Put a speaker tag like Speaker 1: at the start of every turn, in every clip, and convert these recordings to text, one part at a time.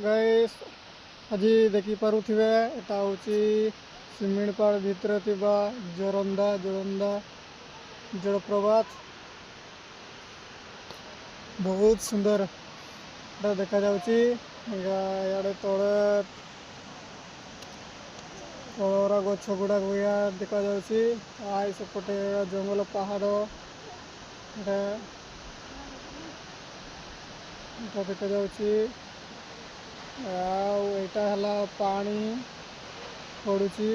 Speaker 1: Guys आज देखी पारुथिबे एटा होची सिमिलपाड़ भितर थिबा जोरंदा जोरंदा जलप्रपात बहुत सुंदर एटा देखा जाउची। याडे तळे तळरा गछ गुडा गुया देखा जाउची। आइ सेपटे जंगल पहाड़ एटा देखा जाउची। एटा हला पानी पड़ुची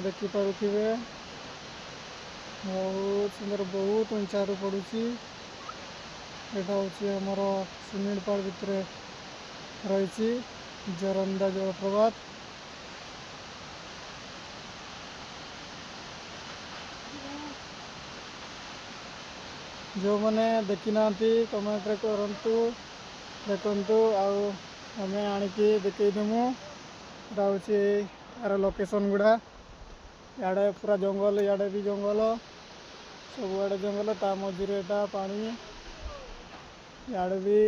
Speaker 1: देखी पारुथिबे बहुत सुंदर बहुत ऊंचारू पड़ुची। एटा होची हमर सिमिलपाड़ भितर रही जोरंदा जलप्रपात। जो मैंने देखी ना कमेंट रे करंतु देखंतु आमे आनिकी देखईदेमु। एटा होची यार लोकेशन गुड़ा याडे पूरा जंगल याडे भी जंगल सब आड़े जंगल ता मझिरे एटा पानी याडे भी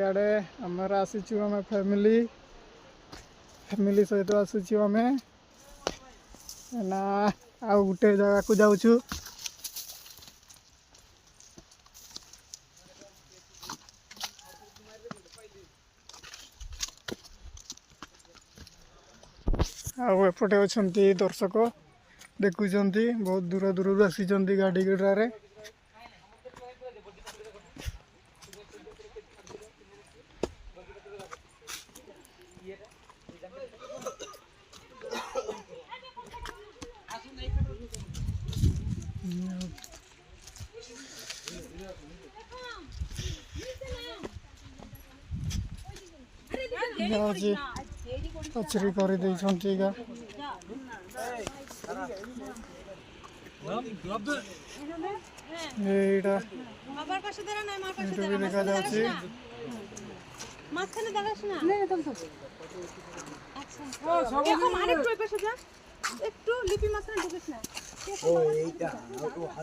Speaker 1: याडे आमर आसीचु आमे फैमिली सहित आसीचु आमे ना आ गुटे जगह को जाउछु। आउपटे अच्छा दर्शक देखुं बहुत दूर दूर आसी गाड़ी गड़े पचरी कर देखा जाउची।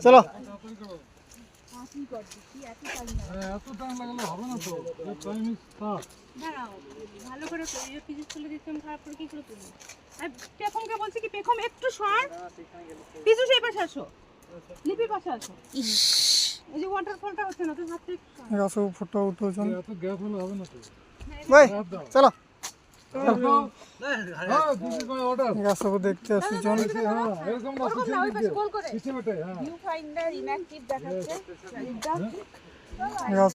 Speaker 1: चलो
Speaker 2: ভালো করে পিস তুলে দিতাম তারপর কি করে তুলবো আর পেখমকে বলছি কি পেখম একটু সর পিছু সেই পাশে আসো লিপি পাশে আসো এই যে ওয়াটারফলটা হচ্ছে না তো হাতে
Speaker 1: এরা সব ফটো উঠাউছন এত গ্যাপ হলো হবে না তো ভাই চলো এরা সব দেখতে আসিছন।
Speaker 2: এরকম না পিছে পিছে ভিউ ফাইন্ডার ইনঅ্যাক্টিভ দেখাচ্ছে